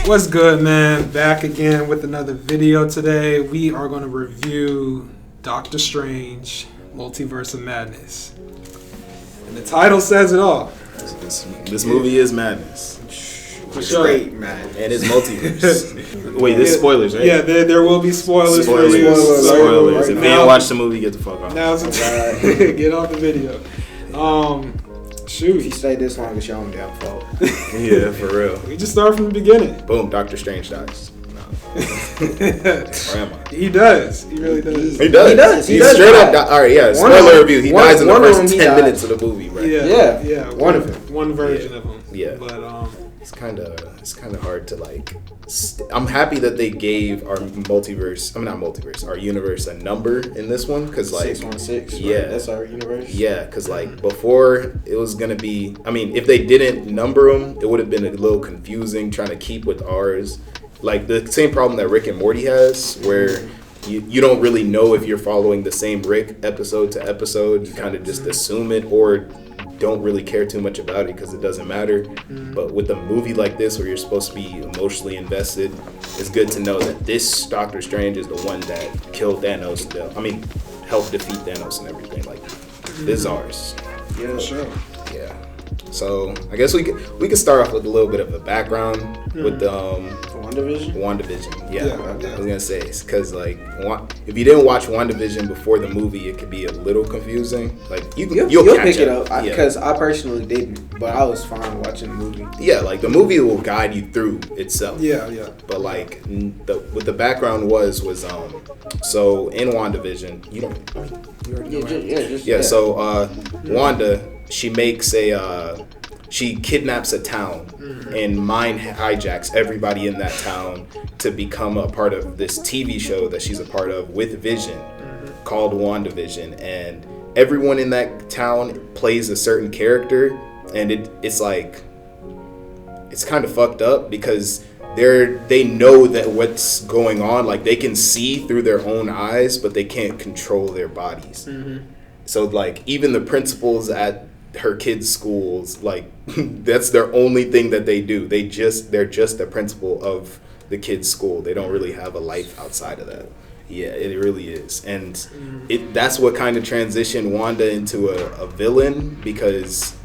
What's good, man? Back again with another video today. We are going to review Doctor Strange, Multiverse of Madness. And the title says it all. This movie is madness. For sure. Great, man. And it's multiverse. Wait, this is spoilers, right? Yeah, there will be spoilers. Spoilers. Right If you now, ain't watched the movie, get the fuck off. Now's the time. Get off the video. Shoot. If you stay this long, it's your own damn fault. Yeah, for real. We just start from the beginning. Boom, Doctor Strange dies. No. Or am I? He does. He really does. He does. He does straight die. up. All right, yeah. One Spoiler of- review. He one- dies in the one of first them, 10 he minutes dies. of the movie, right? Yeah. One of them. One version of him. Yeah. But It's kind of hard to like. I'm happy that they gave our multiverse. Not multiverse. Our universe a number in this one because like 616. yeah, Right? That's our universe. Yeah, because like before it was gonna be. I mean, if they didn't number them, it would have been a little confusing trying to keep with ours. Like the same problem that Rick and Morty has, where you don't really know if you're following the same Rick episode to episode. You kind of just assume it or don't really care too much about it because it doesn't matter. But with a movie like this where you're supposed to be emotionally invested, it's good to know that this Doctor Strange is the one that killed Thanos. Helped defeat Thanos and everything. Like, this is ours. Yeah, sure. Yeah. So I guess we could start off with a little bit of a background with WandaVision. Yeah, I was gonna say because like if you didn't watch WandaVision before the movie, it could be a little confusing. Like you'll pick it up Yeah. because I personally didn't, but I was fine watching the movie. Yeah, like the movie will guide you through itself. Yeah. But like what the background was so in WandaVision, you already know. So Wanda, she makes she kidnaps a town and mind hijacks everybody in that town to become a part of this TV show that she's a part of with Vision called WandaVision. And everyone in that town plays a certain character, and it's like it's kind of fucked up because they know that what's going on, like they can see through their own eyes, but they can't control their bodies. So like even the principals at her kids' schools, like that's their only thing that they do. They're just the principal of the kids' school. They don't really have a life outside of that. Yeah, it really is. And that's what kind of transitioned Wanda into a villain because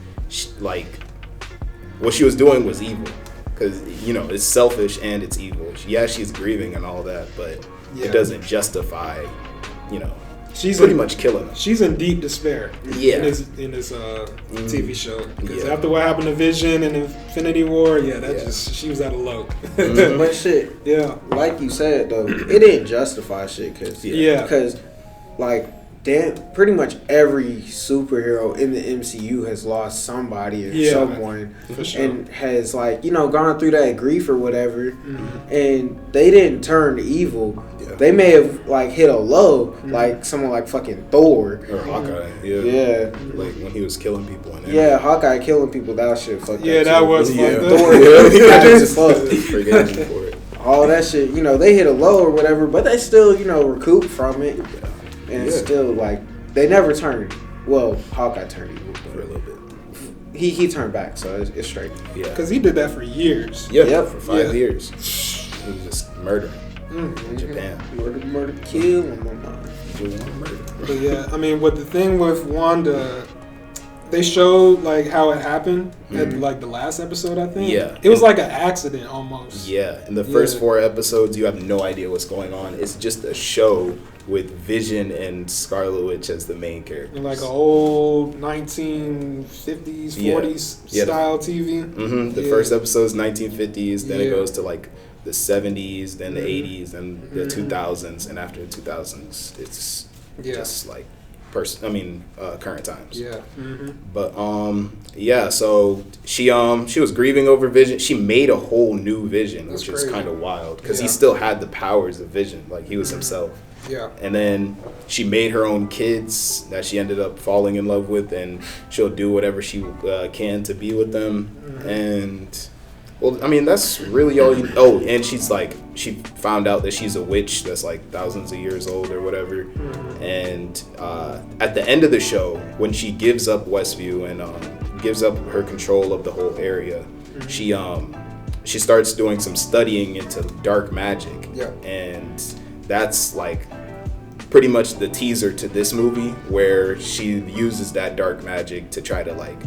what she was doing was evil. Because, it's selfish and it's evil. Yeah, she's grieving and all that, but it doesn't justify, she's pretty much killing them. She's in deep despair. Yeah. In this TV show. Because after what happened to Vision and Infinity War, she was at a low. But shit, like you said though, it didn't justify shit because like pretty much every superhero in the MCU has lost somebody or someone, for sure. And has gone through that grief or whatever, and they didn't turn evil. They may have hit a low, like someone like fucking Thor or Hawkeye. Like when he was killing people. And Hawkeye killing people. That shit fucked up. Yeah, that was fucked up. Thor, forgetting for it. All that shit, they hit a low or whatever, but they still, recouped from it. And still, they never turned. Well, Hawkeye turned evil for a little bit. He turned back, so it's straight. Yeah, because he did that for years. For 5 years. He was just murdering in Japan. Murder, kill, But but the thing with Wanda, they showed how it happened at the last episode. I think. Yeah, it was like an accident almost. Yeah, in the first 4 episodes, you have no idea what's going on. It's just a show with Vision and Scarlet Witch as the main characters. Like an old 1950s, 40s style TV. The first episode is 1950s, then it goes to the 70s, then the 80s, then the 2000s, and after the 2000s, it's just current times. Yeah. But so she was grieving over Vision. She made a whole new Vision, which is kind of wild because he still had the powers of Vision, like he was himself. Yeah. And then she made her own kids that she ended up falling in love with, and she'll do whatever she can to be with them. And that's really all you. Oh, and she found out that she's a witch that's thousands of years old or whatever. And at the end of the show, when she gives up Westview and gives up her control of the whole area, she she starts doing some studying into dark magic. Yeah. And that's like pretty much the teaser to this movie, where she uses that dark magic to try to like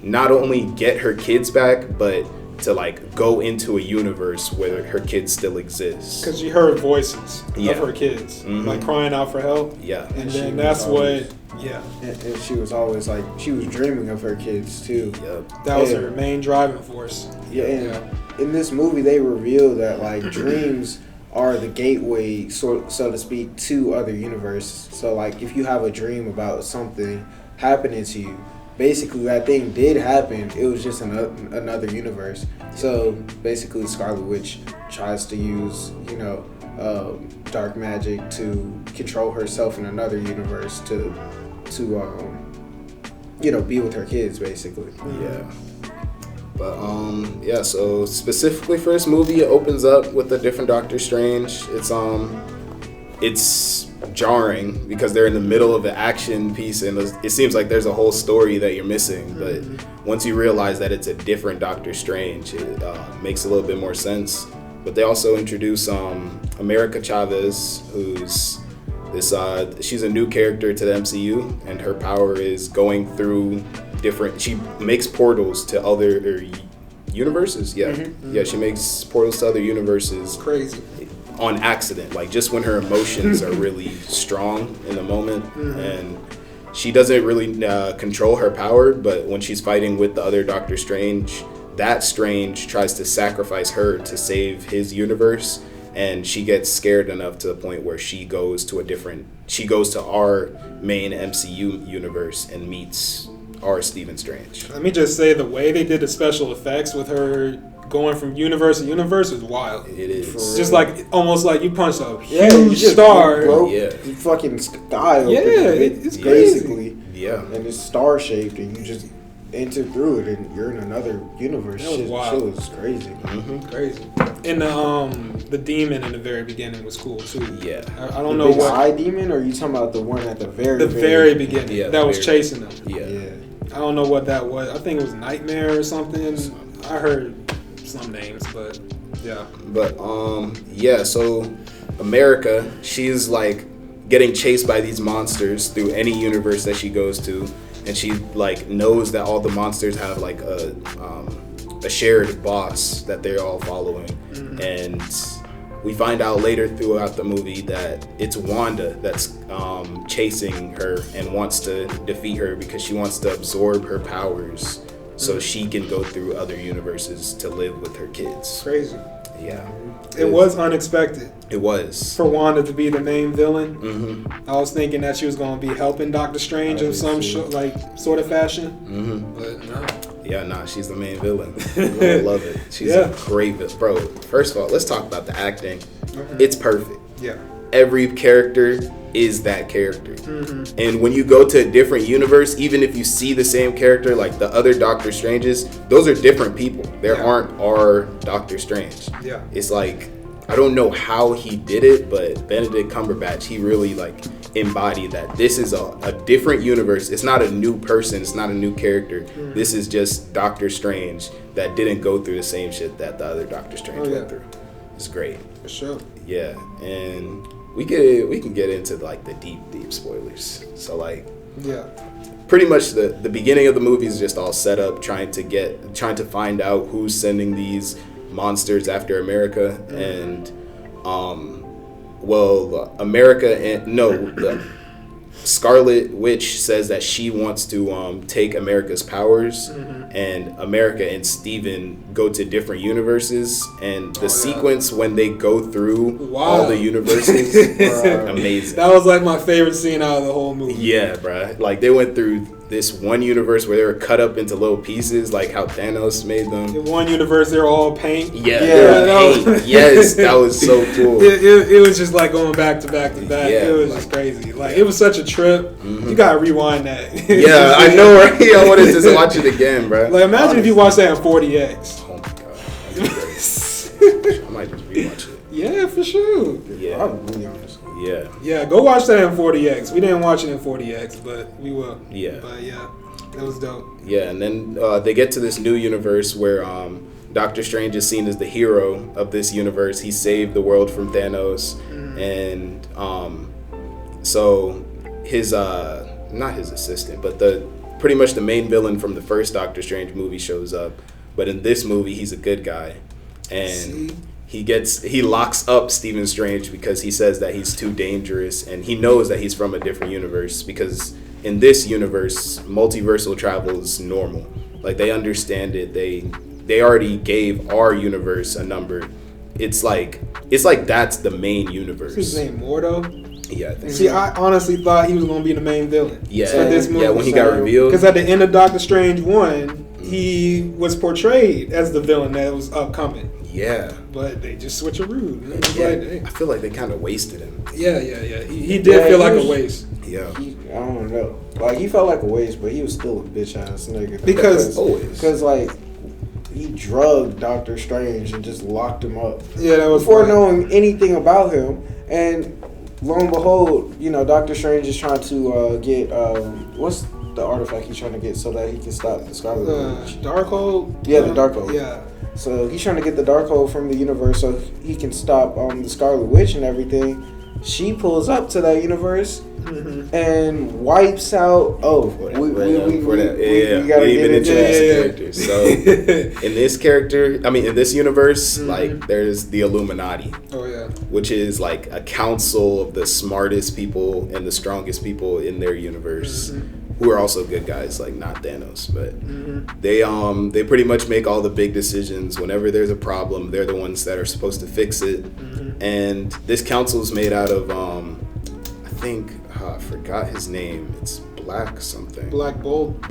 not only get her kids back, but to like go into a universe where her kids still exist. Because you heard voices of her kids like crying out for help. Yeah. And then that's what, And she was always like, she was dreaming of her kids too. Yep. That was her main driving force. Yeah, and in this movie they reveal that like dreams are the gateway, so to speak, to other universes. So like if you have a dream about something happening to you, basically that thing did happen, it was just another universe. So basically Scarlet Witch tries to use, dark magic to control herself in another universe to be with her kids, basically. Yeah. But so specifically for this movie, it opens up with a different Doctor Strange. It's jarring because they're in the middle of an action piece and it seems like there's a whole story that you're missing. But once you realize that it's a different Doctor Strange, it makes a little bit more sense. But they also introduce America Chavez, who's she's a new character to the MCU, and her power is going through she makes portals to other universes. Yeah, she makes portals to other universes. Crazy. On accident, like just when her emotions are really strong in the moment, and she doesn't really control her power. But when she's fighting with the other Doctor Strange, that Strange tries to sacrifice her to save his universe, and she gets scared enough to the point where she goes to our main MCU universe and meets our Stephen Strange. Let me just say, the way they did the special effects with her going from universe to universe is wild. It is. It's just like almost like you punched a huge star. The fucking sky open. It's basically. Yeah. And it's star shaped, and you just enter through it, and you're in another universe. That was wild. Shit was crazy. Crazy. And the demon in the very beginning was cool too. Yeah. I don't know what. Eye demon, or are you talking about the one at the very beginning? Yeah, that was chasing them. Yeah. I don't know what that was. I think it was Nightmare or something. I heard some names, but yeah. But so America, she's like getting chased by these monsters through any universe that she goes to, and she like knows that all the monsters have like a shared boss that they're all following. And we find out later throughout the movie that it's Wanda that's chasing her and wants to defeat her because she wants to absorb her powers so she can go through other universes to live with her kids. Crazy. Yeah. It was unexpected. It was. For Wanda to be the main villain. I was thinking that she was going to be helping Doctor Strange in some sort of fashion. But no. Yeah, she's the main villain. I love it. She's a great villain. Bro, first of all, let's talk about the acting. It's perfect. Yeah. Every character is that character. And when you go to a different universe, even if you see the same character, like the other Doctor Stranges, those are different people. There aren't our Doctor Strange. Yeah. It's like, I don't know how he did it, but Benedict Cumberbatch, he really like embodied that. This is a different universe. It's not a new person. It's not a new character. This is just Doctor Strange that didn't go through the same shit that the other Doctor Strange went through. It's great. For sure. Yeah, and we can get into like the deep spoilers. So like, pretty much the beginning of the movie is just all set up, trying to find out who's sending these monsters after America, and the Scarlet Witch says that she wants to take America's powers, and America and Steven go to different universes, and the sequence when they go through all the universes, amazing. That was like my favorite scene out of the whole movie. Yeah, bruh. Like they went through this one universe where they were cut up into little pieces, like how Thanos made them. In one universe, they're all paint. Paint. Yes, that was so cool. It was just like going back to back to back. Yeah, it was just crazy. Like it was such a trip. You gotta rewind that. Yeah, I know, right? I wanted to just watch it again, bro. Like imagine if you watched that in 40x. Oh my god, I might just rewatch it. Yeah, for sure. Yeah, I'm really honest. Yeah, go watch that in 40x. We didn't watch it in 40x, but we will. Yeah. But yeah, it was dope. Yeah, and then they get to this new universe where Doctor Strange is seen as the hero of this universe. He saved the world from Thanos, and so his not his assistant, but pretty much the main villain from the first Doctor Strange movie shows up. But in this movie, he's a good guy, and he locks up Stephen Strange because he says that he's too dangerous, and he knows that he's from a different universe, because in this universe, multiversal travel is normal. Like, they understand it. They already gave our universe a number. It's like that's the main universe. What's his name, Mordo? Yeah, I think. See, I honestly thought he was gonna be the main villain. Yeah, for this movie. Yeah, when he got revealed. Because at the end of Doctor Strange 1, he was portrayed as the villain that was upcoming. Yeah, but they just switcherooed. Yeah, like, hey. I feel like they kind of wasted him. Yeah. He did feel like a waste. Yeah, I don't know. Like, he felt like a waste, but he was still a bitch ass nigga. Because like, he drugged Doctor Strange and just locked him up. Yeah, that was before knowing anything about him. And lo and behold, Doctor Strange is trying to get what's the artifact he's trying to get so that he can stop the Scarlet Witch? Darkhold? Yeah, the Darkhold. Yeah. So he's trying to get the Darkhold from the universe so he can stop the Scarlet Witch and everything. She pulls up to that universe and wipes out. We gotta get into that character. So in this universe, like, there's the Illuminati. Oh yeah. Which is like a council of the smartest people and the strongest people in their universe. Who are also good guys, like not Thanos, but they pretty much make all the big decisions. Whenever there's a problem, they're the ones that are supposed to fix it. And this council is made out of I forgot his name. It's Black something. Black Bolt,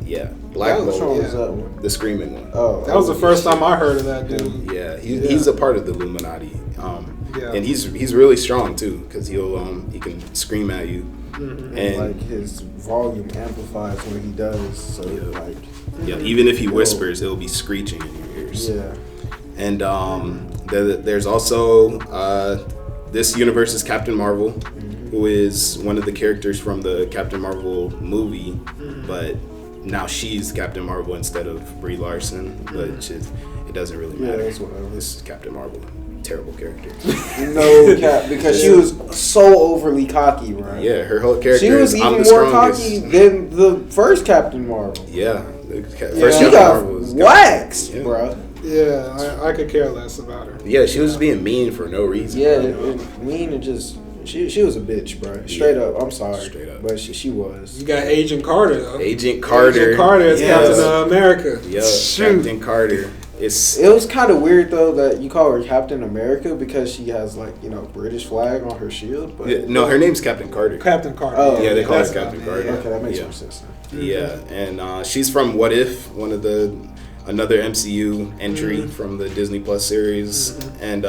yeah. Black Bolt. Was that one? The screaming one. Oh, that was the first time I heard of that dude. Yeah, he's a part of the Illuminati. And he's really strong too, because he can scream at you. And like, his volume amplifies when he does, so even if he whispers, it'll be screeching in your ears. Yeah. And there's also this universe is Captain Marvel, who is one of the characters from the Captain Marvel movie, but now she's Captain Marvel instead of Brie Larson, but it doesn't really matter. It's whatever. This is Captain Marvel. Terrible character. No cap, because she was so overly cocky, right? Yeah, her whole character. She was even more cocky than the first Captain Marvel. Yeah, she got waxed, bro. Yeah, I could care less about her. Yeah, she was being mean for no reason. Yeah, mean and just she was a bitch, bro. Straight up. I'm sorry. Straight up. But she was. You got Agent Carter though. Agent Carter is Captain America. Yeah, Captain Carter. It was kind of weird though that you call her Captain America because she has British flag on her shield. But no, her name's Captain Carter. Captain Carter. Oh, yeah, they call her Captain Carter. Okay, that makes more sense. Yeah, and she's from What If, another MCU entry from the Disney Plus series, and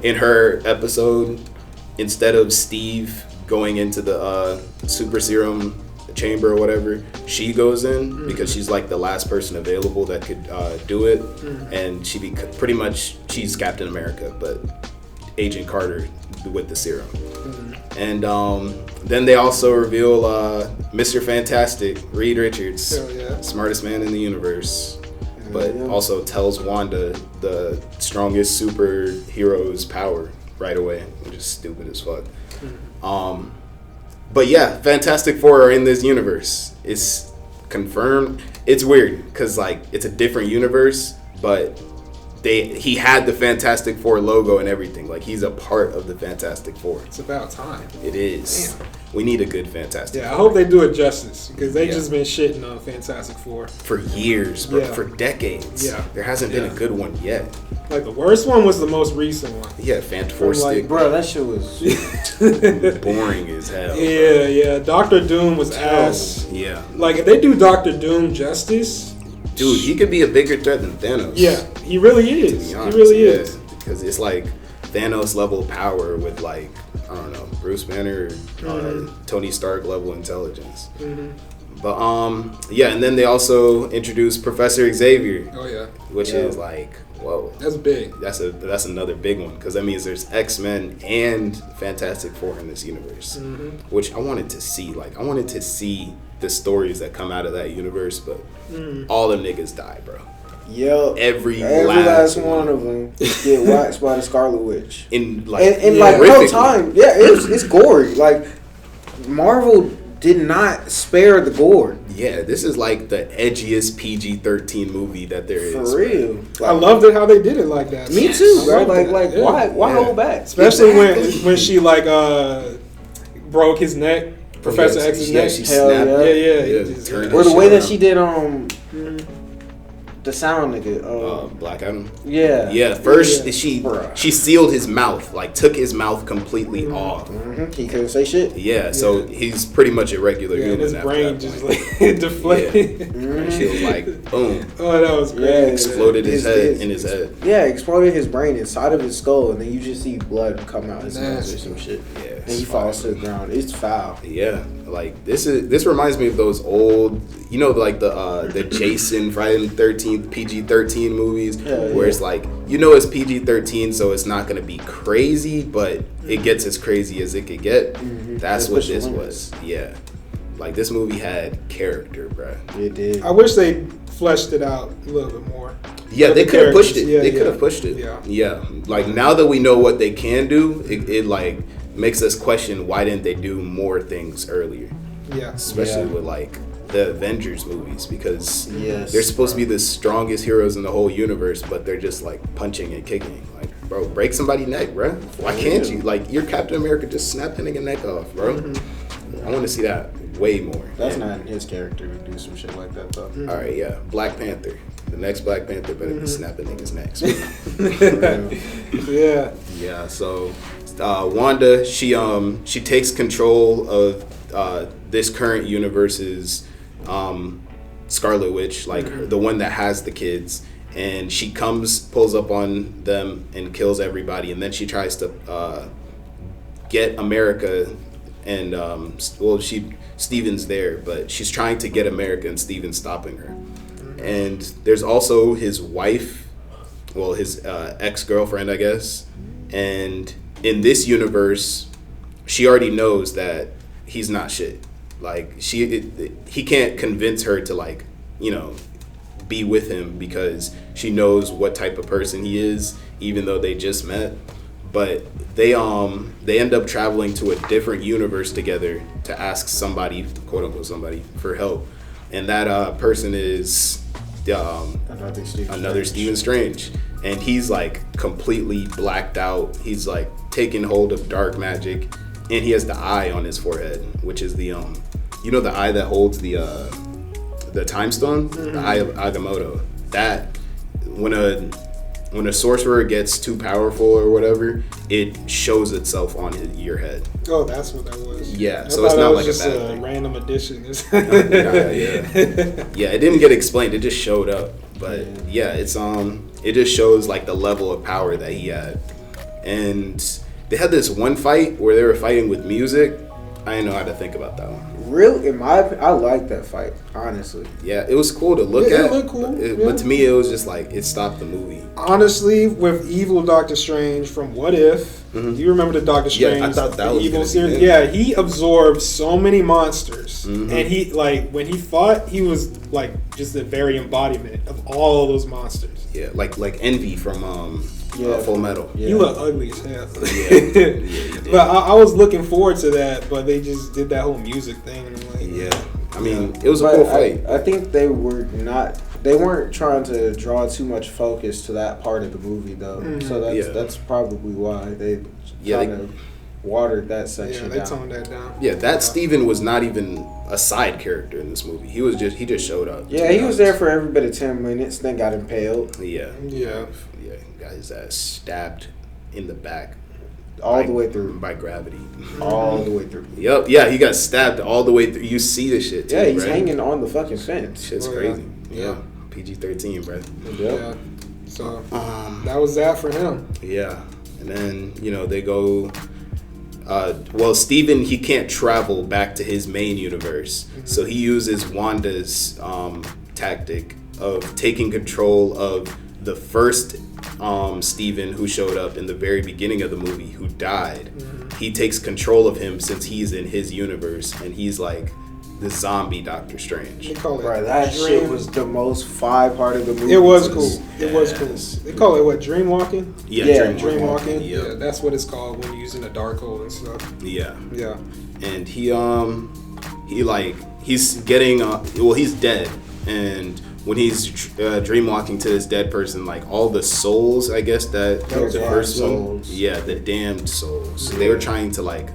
in her episode, instead of Steve going into the super serum chamber or whatever, she goes in because she's like the last person available that could do it, and pretty much she's Captain America, but Agent Carter with the serum. And then they also reveal Mr. Fantastic, Reed Richards, smartest man in the universe, but also tells Wanda the strongest superhero's power right away, which is stupid as fuck. But yeah, Fantastic Four are in this universe. It's confirmed. It's weird because it's a different universe, but he had the Fantastic Four logo and everything. Like, he's a part of the Fantastic Four. It's about time. It is. Damn. We need a good Fantastic Four. I hope they do it justice because they just been shitting on Fantastic Four for years, bro. For decades. Yeah. There hasn't been a good one yet. Like, the worst one was the most recent one. Yeah, Fantastic. Bro, that shit was boring as hell. Yeah. Doctor Doom was ass. Yeah. Like, if they do Doctor Doom justice, dude, he could be a bigger threat than Thanos. Yeah, he really is. Honest, he really is. Because it's like Thanos level power with I don't know, Bruce Banner, Tony Stark level intelligence. But and then they also introduced Professor Xavier. Oh yeah. Which is whoa. That's big. That's another big one because that means there's X-Men and Fantastic Four in this universe, which I wanted to see. I wanted to see the stories that come out of that universe, but all the niggas die, bro. Yep. Every last one of them get waxed by the Scarlet Witch. In no time. Yeah, it's gory. Like, Marvel did not spare the gore. Yeah, this is like the edgiest PG-13 movie that there is. For real. Like, I loved it how they did it like that. Me too, bro. Why hold back? Especially when she like broke his neck. Professor X's neck. She snapped. Or the way that she did the sound nigga. Black Adam. Yeah. Yeah. First, she sealed his mouth, like took his mouth completely off. Mm-hmm. He couldn't say shit. Yeah. So he's pretty much a regular human. And his brain just like deflated. Yeah. Mm-hmm. She was like, boom. Oh, that was great. Yeah, exploded his head. Yeah, exploded his brain inside of his skull, and then you just see blood come out his nose or some shit. Yeah. And he falls to the ground. It's foul. Yeah. Like this reminds me of those old, like the Jason Friday the 13th PG-13 movies, where it's like it's PG-13, so it's not gonna be crazy, but it gets as crazy as it could get. Mm-hmm. That's what this was. Yeah, like this movie had character, bro. It did. I wish they fleshed it out a little bit more. Yeah, they could have pushed it. Yeah, they could have pushed it. Yeah. Like now that we know what they can do, it like makes us question why didn't they do more things earlier. Yeah, especially with like the Avengers movies, because they're supposed to be the strongest heroes in the whole universe, but they're just like punching and kicking. Like, bro, break somebody's neck, bro. Why can't you? Like, you're Captain America, just snap a nigga neck off, bro. Mm-hmm. I want to see that way more. That's not his character to do some shit like that, though. Mm-hmm. All right, yeah, Black Panther. The next Black Panther better be snapping niggas' necks. Yeah. So Wanda, she takes control of this current universe's Scarlet Witch, like the one that has the kids, and she pulls up on them and kills everybody, and then she tries to get America, and Steven's there, but she's trying to get America, and Steven's stopping her. And there's also his wife, his ex-girlfriend, I guess, and in this universe, she already knows that he's not shit. Like he can't convince her to like, be with him, because she knows what type of person he is, even though they just met. But they end up traveling to a different universe together to ask somebody, quote unquote somebody, for help, and that person is another Stephen Strange, and he's like completely blacked out. He's like taking hold of dark magic, and he has the eye on his forehead, which is the the eye that holds the time stone, the eye of Agamotto. That when a sorcerer gets too powerful or whatever, it shows itself on your head. Oh, that's what that was. Yeah, so it's not like just a bad thing. Random addition. Yeah, it didn't get explained. It just showed up. But yeah, it's it just shows like the level of power that he had. And they had this one fight where they were fighting with music. I didn't know how to think about that one. Really? I like that fight, honestly. Yeah, it was cool to look at. It looked cool. But to me, it was just like, it stopped the movie. Honestly, with evil Doctor Strange from What If, do you remember the Doctor Strange? Yeah, I thought that was evil series? Yeah, he absorbed so many monsters. And he, like, when he fought, he was, like, just the very embodiment of all of those monsters. Yeah, like Envy from Full Metal. Yeah. He looked ugly as hell. Yeah, but I was looking forward to that, but they just did that whole music thing. And I'm like, I mean, it was a cool fight. I think they weren't trying to draw too much focus to that part of the movie, though. So that's probably why they kind of watered that section down. Yeah, they toned that down. Yeah, that Steven was not even a side character in this movie. He just showed up. Yeah, he was there for every bit of 10 minutes, then got impaled. Yeah, got his ass stabbed in the back. All the way through. By gravity. All the way through. Yep, yeah, he got stabbed all the way through. You see the shit, too, yeah, he's hanging on the fucking fence. Shit's crazy. Yeah. PG-13, bro. Yep. Yeah. So, that was that for him. Yeah. And then, they go... Steven, he can't travel back to his main universe. So he uses Wanda's tactic of taking control of the first Steven who showed up in the very beginning of the movie, who died. He takes control of him since he's in his universe, and he's like the zombie Doctor Strange. They call it Bro, that shit was the most part of the movie. It was cool. It was cool. They call it what? Dream walking? Yeah, dream walking. Yep. Yeah, that's what it's called when you're using a dark hole and stuff. Yeah. Yeah. And he's getting he's dead, and when he's dream walking to this dead person, like all the souls, I guess that the first one, the damned souls. They were trying to like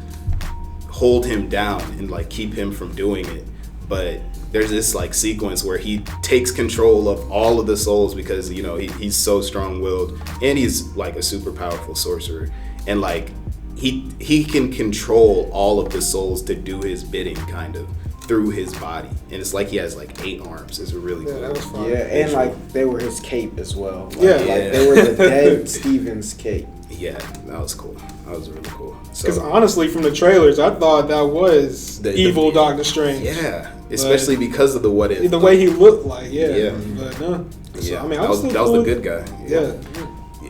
hold him down and like keep him from doing it, but there's this like sequence where he takes control of all of the souls because he's so strong-willed and he's like a super powerful sorcerer, and like he can control all of the souls to do his bidding kind of through his body, and it's like he has like 8 arms. It's really cool. That was fun. Yeah, and like they were his cape as well. They were the dead Steven's cape. Yeah, that was cool. That was really cool. Because honestly, from the trailers, I thought that was the evil Doctor Strange. Yeah, especially because of the what if. The way he looked like, yeah. But no. So, yeah, I mean, that was the good guy. Yeah.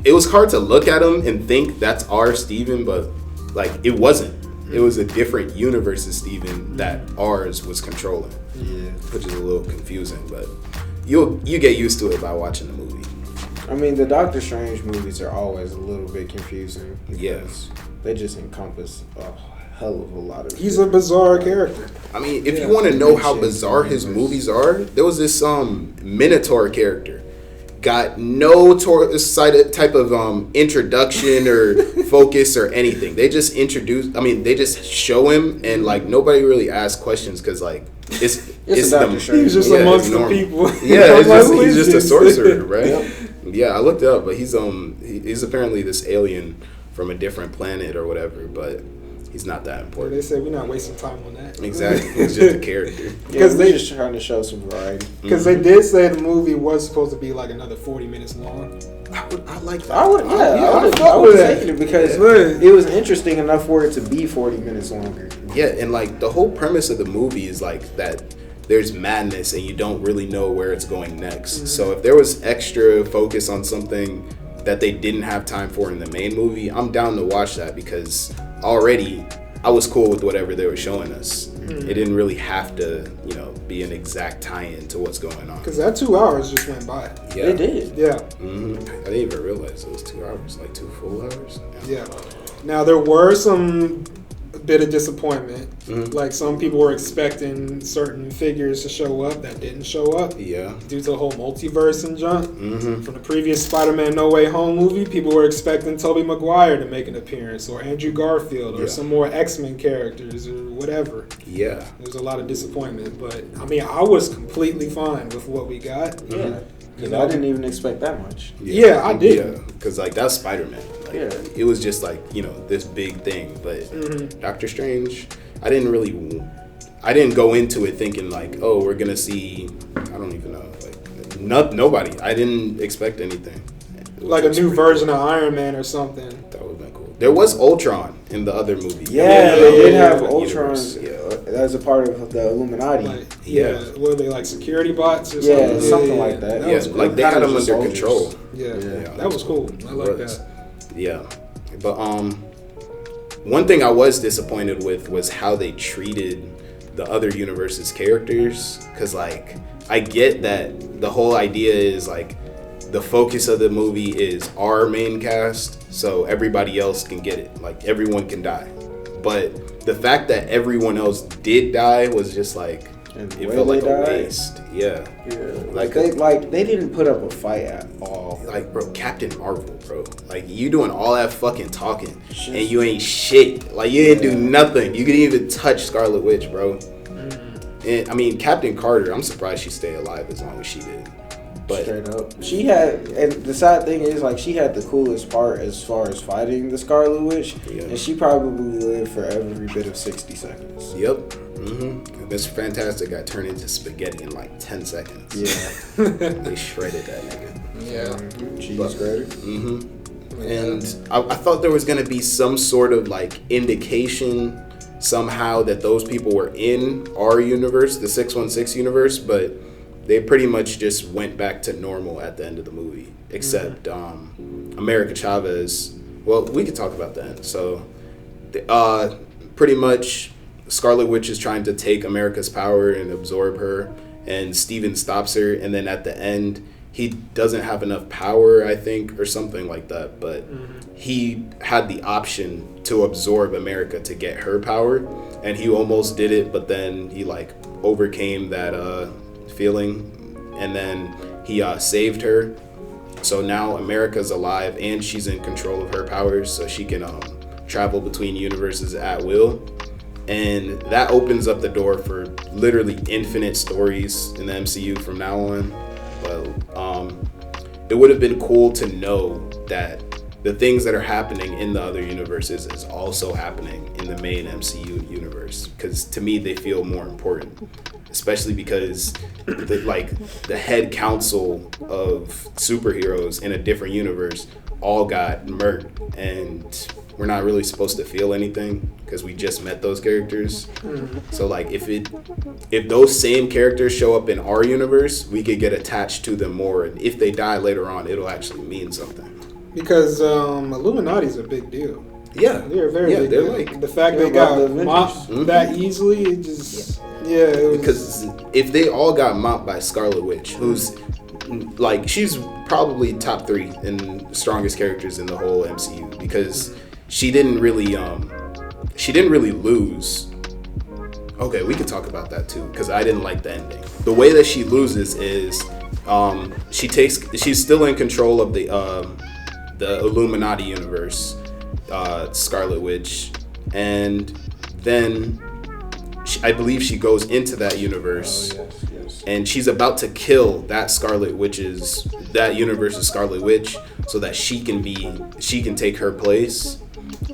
It was hard to look at him and think that's our Steven, but like it wasn't. It was a different universe's Steven that ours was controlling. Yeah. Which is a little confusing, but you get used to it by watching the movie. I mean, the Doctor Strange movies are always a little bit confusing. Yes. They just encompass a hell of a lot of He's a bizarre character. I mean, if you want to know how bizarre his movies are, there was this Minotaur character. Got no type of introduction or focus or anything. They just they just show him, and like nobody really asks questions because like it's he's just amongst the people. Yeah, he's just a sorcerer, right? Yep. Yeah, I looked it up, but he's apparently this alien from a different planet or whatever, but he's not that important. They said we're not wasting time on that. Exactly, he's just a character. Because they just trying to show some variety. Because they did say the movie was supposed to be like another 40 minutes long. I like that. I would take it because it was interesting enough for it to be 40 minutes longer. Yeah, and like the whole premise of the movie is like that there's madness and you don't really know where it's going next. Mm-hmm. So if there was extra focus on something that they didn't have time for in the main movie, I'm down to watch that because already I was cool with whatever they were showing us. Mm-hmm. It didn't really have to, be an exact tie-in to what's going on. Because that 2 hours just went by. Yeah. It did. Yeah. Mm-hmm. I didn't even realize it was 2 hours, like 2 full hours. Yeah. Now there were a bit of disappointment. Mm-hmm. Like some people were expecting certain figures to show up that didn't show up. Yeah. Due to the whole multiverse and junk. Mm-hmm. From the previous Spider-Man No Way Home movie, people were expecting Tobey Maguire to make an appearance, or Andrew Garfield, or some more X-Men characters, or whatever. Yeah. There was a lot of disappointment, but I mean, I was completely fine with what we got. Yeah. Because I didn't even expect that much. Yeah, I did. Yeah, because like that's Spider-Man. Like, it was just like this big thing, but Doctor Strange, I didn't go into it thinking like, oh, we're gonna see, I don't even know, like nobody. I didn't expect anything. Like a new version of Iron Man or something. That would have been cool. There was Ultron in the other movie. Yeah, they did have Ultron. As a part of the Illuminati. Were they like security bots or something? Yeah, something like that. Yeah, cool. Like they had them under control. Yeah, that was cool. I like that. Yeah, but one thing I was disappointed with was how they treated the other universe's characters. Because like I get that the whole idea is like the focus of the movie is our main cast, so everybody else can get it. Like everyone can die, but the fact that everyone else did die was just like it felt like a waste. Yeah. They didn't put up a fight at all. Like, bro, Captain Marvel, bro. Like, you doing all that fucking talking and you ain't shit. Like, you didn't do nothing. You couldn't even touch Scarlet Witch, bro. And I mean, Captain Carter, I'm surprised she stayed alive as long as she did. But straight up, she had, and the sad thing is, like, she had the coolest part as far as fighting the Scarlet Witch, and she probably lived for every bit of 60 seconds. Yep. Mm-hmm. This Fantastic got turned into spaghetti in like 10 seconds. Yeah. They shredded that nigga. Yeah. Cheese grater. Mm-hmm. And I thought there was gonna be some sort of like indication somehow that those people were in our universe, the 616 universe, but they pretty much just went back to normal at the end of the movie, except America Chavez. Well, we could talk about that. So, pretty much Scarlet Witch is trying to take America's power and absorb her, and Steven stops her, and then at the end, he doesn't have enough power, I think, or something like that, but he had the option to absorb America to get her power, and he almost did it, but then he like overcame that feeling, and then he saved her. So now America's alive, and she's in control of her powers, so she can travel between universes at will. And that opens up the door for literally infinite stories in the MCU from now on. But it would have been cool to know that the things that are happening in the other universes is also happening in the main MCU universe, because to me they feel more important, especially because the head council of superheroes in a different universe all got murked, and we're not really supposed to feel anything because we just met those characters. So like if those same characters show up in our universe, we could get attached to them more, and if they die later on, it'll actually mean something. Because Illuminati's a big deal. Yeah, they're very big they're deal. like the fact they got mopped that easily, it just because if they all got mopped by Scarlet Witch, who's like, she's probably top 3 in strongest characters in the whole MCU, because she didn't really lose. Okay, we can talk about that too, because I didn't like the ending. The way that she loses is she's still in control of the Illuminati universe, Scarlet Witch, and then I believe she goes into that universe. And she's about to kill that universe's Scarlet Witch, so that she can take her place.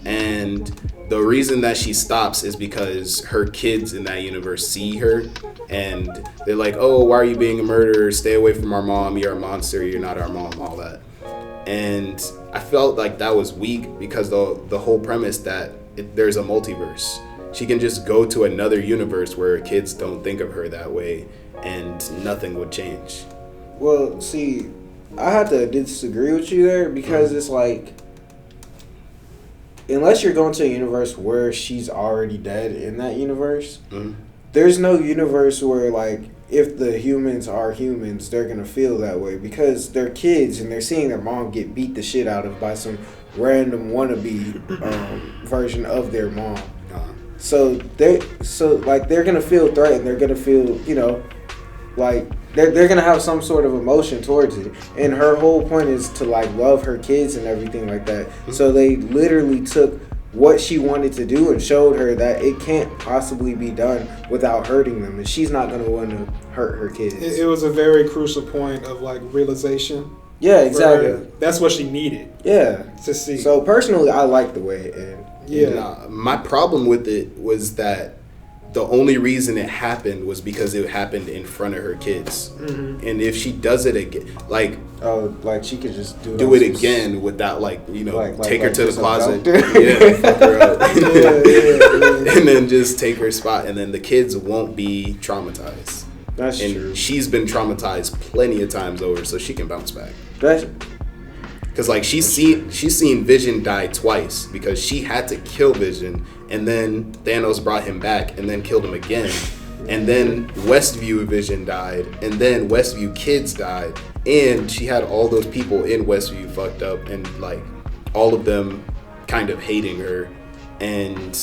And the reason that she stops is because her kids in that universe see her, and they're like, "Oh, why are you being a murderer? Stay away from our mom. You're a monster. You're not our mom." All that. And I felt like that was weak, because the whole premise that there's a multiverse. She can just go to another universe where her kids don't think of her that way, and nothing would change. Well, see, I have to disagree with you there, because it's like, unless you're going to a universe where she's already dead in that universe, there's no universe where, like, if the humans are humans, they're going to feel that way, because they're kids and they're seeing their mom get beat the shit out of by some random wannabe version of their mom. So they're gonna feel threatened. They're gonna feel, like they're gonna have some sort of emotion towards it. And her whole point is to like love her kids and everything like that. So they literally took what she wanted to do and showed her that it can't possibly be done without hurting them, and she's not gonna want to hurt her kids. It was a very crucial point of like realization. Yeah, exactly. That's what she needed. Yeah. To see. So personally, I like the way it ended. Yeah. My problem with it was that the only reason it happened was because it happened in front of her kids. And if she does it again, like she could just do it again without take her to the closet, fuck her up, and then just take her spot, and then the kids won't be traumatized. That's true. She's been traumatized plenty of times over, so she can bounce back. Because like she's seen Vision die twice, because she had to kill Vision, and then Thanos brought him back and then killed him again, and then Westview Vision died, and then Westview kids died, and she had all those people in Westview fucked up, and like all of them kind of hating her, and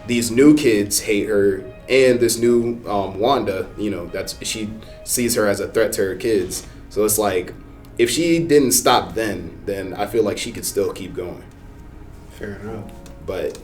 these new kids hate her, and this new Wanda, she sees her as a threat to her kids. So it's like, if she didn't stop then I feel like she could still keep going. Fair enough. But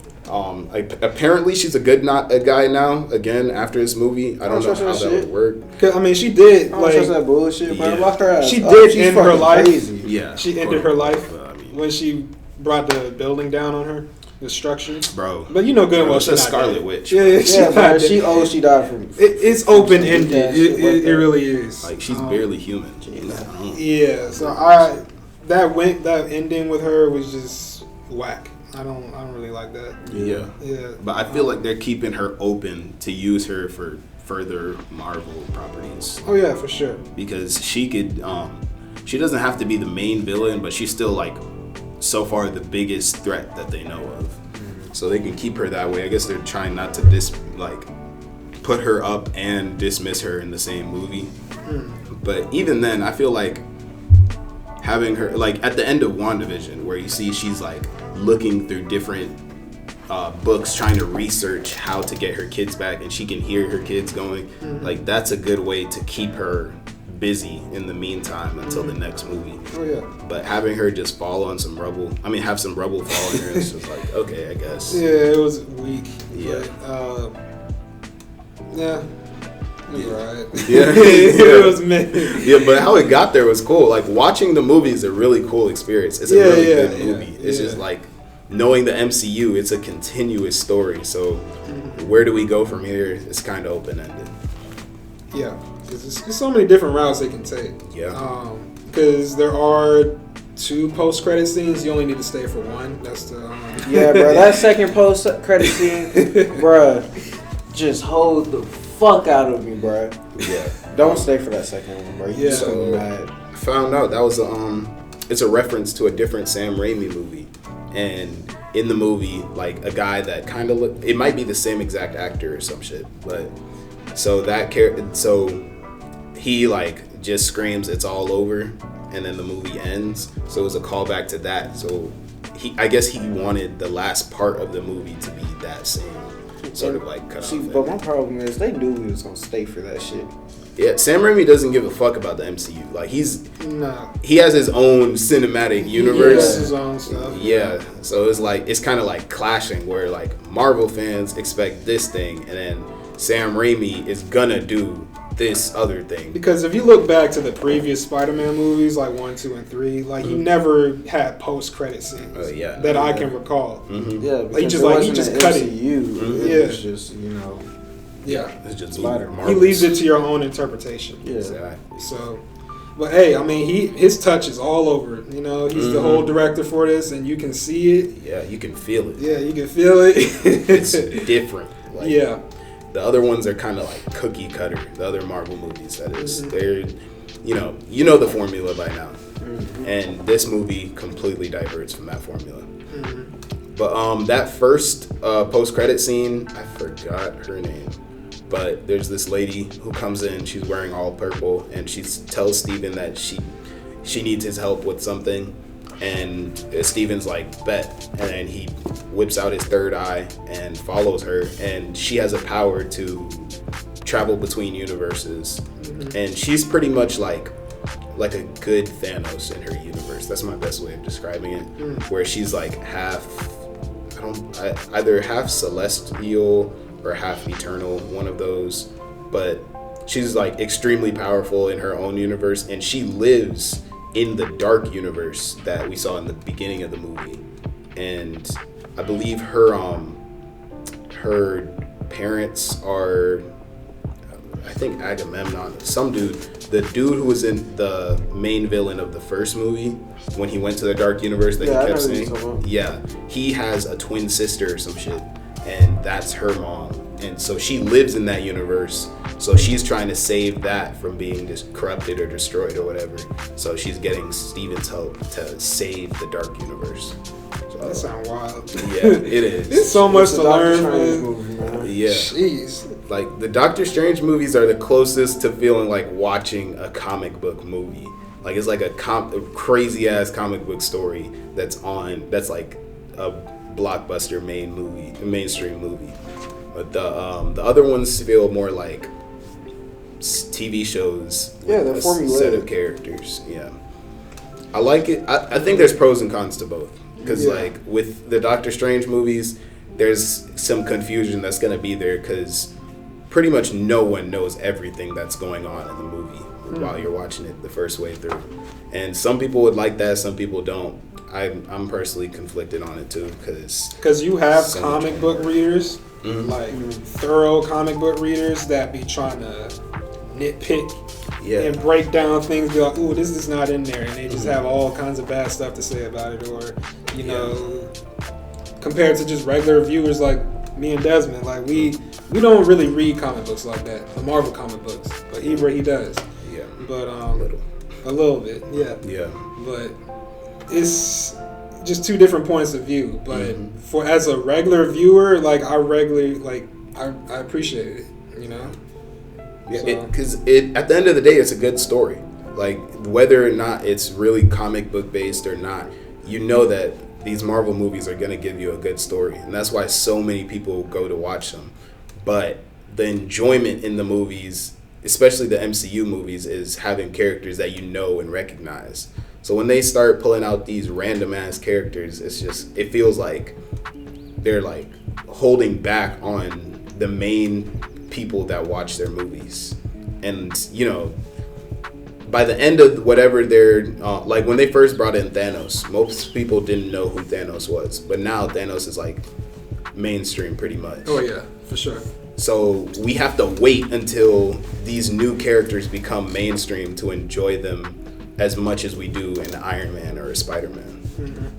apparently she's a guy now, again, after this movie. I don't know how that would work. I mean, she did. I don't trust that bullshit, bro. Lock her ass. She did end her life. Crazy. Yeah. She ended her life when she brought the building down on her. The structure, bro. But you know good well she's Scarlet Witch. Yeah, she died from. It's open ended. It really is. Like she's barely human. Yeah. So that ending with her was just whack. I don't really like that. Yeah. But I feel like they're keeping her open to use her for further Marvel properties. Oh yeah, for sure. Because she could. She doesn't have to be the main villain, but she's still like, so far, the biggest threat that they know of. so they can keep her that way. I guess they're trying not to put her up and dismiss her in the same movie. But even then, I feel like having her, like at the end of WandaVision, where you see she's like looking through different books trying to research how to get her kids back, and she can hear her kids going, like that's a good way to keep her busy in the meantime until the next movie. Oh yeah. But having her just fall on some rubble, have some rubble fall on her, it's just like, okay, I guess. Yeah, it was weak. Yeah. But, yeah. Right. Yeah. It was mid. Yeah, but how it got there was cool. Like watching the movie is a really cool experience. It's a really good movie. It's just like knowing the MCU, it's a continuous story. So where do we go from here? It's kind of open ended. Yeah, because there's so many different routes they can take. Yeah. Because there are 2 post-credit scenes. You only need to stay for 1. That's the. Yeah, bro. That second post-credit scene, bro, just hold the fuck out of me, bro. Yeah. Don't stay for that second one, bro. Yeah. So mad. I found out that was it's a reference to a different Sam Raimi movie, and in the movie, like a guy that kind of it might be the same exact actor or some shit, but so he like just screams it's all over, and then the movie ends. So it was a callback to that. So I guess he wanted the last part of the movie to be that same sort of like cut off. But my problem is they knew we was gonna stay for that shit. Yeah, Sam Raimi doesn't give a fuck about the MCU. Like he has his own cinematic universe. He has his own stuff. Yeah, so it's kind of like clashing where like Marvel fans expect this thing, and then Sam Raimi is gonna do this other thing. Because if you look back to the previous Spider-Man movies, like 1, 2, and 3, like he never had post-credit scenes that I can recall. Yeah, like, he just cut it. It was just it's just Spider-Man. He leaves it to your own interpretation. Yeah. Exactly. So, but hey, I mean, his touch is all over it. You know, he's the whole director for this, and you can see it. Yeah, you can feel it. Yeah, you can feel it. It's different. Like, yeah. The other ones are kind of like cookie cutter. The other Marvel movies, that is, they're, you know the formula by now, and this movie completely diverts from that formula. But that first post-credit scene, I forgot her name, but there's this lady who comes in. She's wearing all purple, and she tells Steven that she needs his help with something. And Steven's like, bet. And then he whips out his third eye and follows her. And she has a power to travel between universes. And she's pretty much like a good Thanos in her universe. That's my best way of describing it. Where she's like either half celestial or half eternal, one of those. But she's like extremely powerful in her own universe. And she lives in the dark universe that we saw in the beginning of the movie, and I believe her parents are, I think Agamemnon, some dude, the dude who was in the main villain of the first movie when he went to the dark universe that he kept saying. Yeah, he has a twin sister or some shit, and that's her mom, and so she lives in that universe. So she's trying to save that from being just corrupted or destroyed or whatever. So she's getting Steven's help to save the dark universe. So, that sounds wild. Yeah, it is. It's so much to learn, man. Yeah. Jeez. Like the Doctor Strange movies are the closest to feeling like watching a comic book movie. Like it's like a crazy ass comic book story that's like a blockbuster mainstream movie. But the other ones feel more like TV shows with a set of characters. Yeah, I like it. I think there's pros and cons to both, because like with the Doctor Strange movies, there's some confusion that's gonna be there because pretty much no one knows everything that's going on in the movie while you're watching it the first way through, and some people would like that, some people don't. I'm personally conflicted on it too, because you have comic book readers, like thorough comic book readers that be trying to nitpick and break down things, be like, ooh, this is not in there, and they just have all kinds of bad stuff to say about it, or you know, compared to just regular viewers like me and Desmond, like we don't really read comic books like that, the Marvel comic books, but he does. Yeah. But a little bit, yeah. Yeah. But it's just two different points of view. But for as a regular viewer, like I regularly I appreciate it. You know. Yeah, because at the end of the day, it's a good story. Like whether or not it's really comic book based or not, you know that these Marvel movies are gonna give you a good story, and that's why so many people go to watch them. But the enjoyment in the movies, especially the MCU movies, is having characters that you know and recognize. So when they start pulling out these random ass characters, it feels like they're like holding back on the main people that watch their movies. And you know, by the end of whatever they're like when they first brought in Thanos, most people didn't know who Thanos was, but now Thanos is like mainstream pretty much. Oh yeah, for sure. So we have to wait until these new characters become mainstream to enjoy them as much as we do in Iron Man or Spider-Man.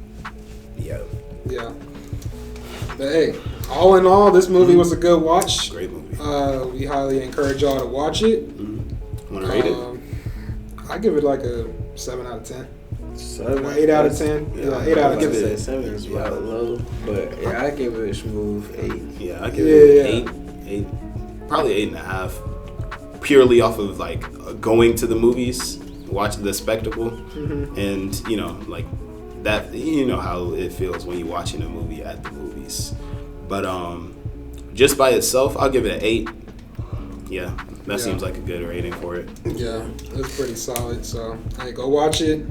Yeah. But hey, all in all, this movie was a good watch. Great movie. We highly encourage y'all to watch it. Want to rate it? I give it like a 7 out of 10. 8 out of 10. Yeah, 8 out of 10. I give it 7 is about low, but yeah, I give it a smooth 8. Yeah, I give it 8. Probably 8.5. Purely off of like going to the movies, watching the spectacle, and you know, like that. You know how it feels when you're watching a movie at the movies. But just by itself, I'll give it an 8. Yeah, that seems like a good rating for it. Yeah, it's pretty solid. So, hey, go watch it.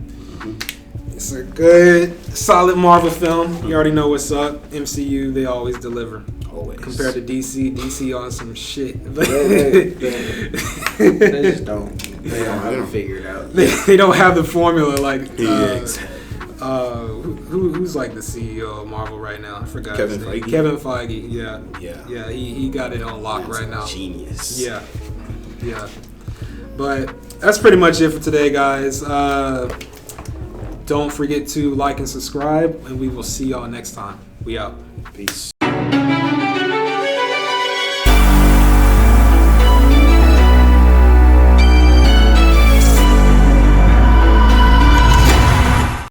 It's a good, solid Marvel film. You already know what's up. MCU, they always deliver. Always. Compared to DC on some shit. They just don't. They don't have it figured out. They don't have the formula like. Exactly. Who's like the CEO of Marvel right now? I forgot his name. Feige. Kevin Feige. Yeah. He got it on lock right now. Genius. Yeah. But that's pretty much it for today, guys. Don't forget to like and subscribe, and we will see y'all next time. We out. Peace.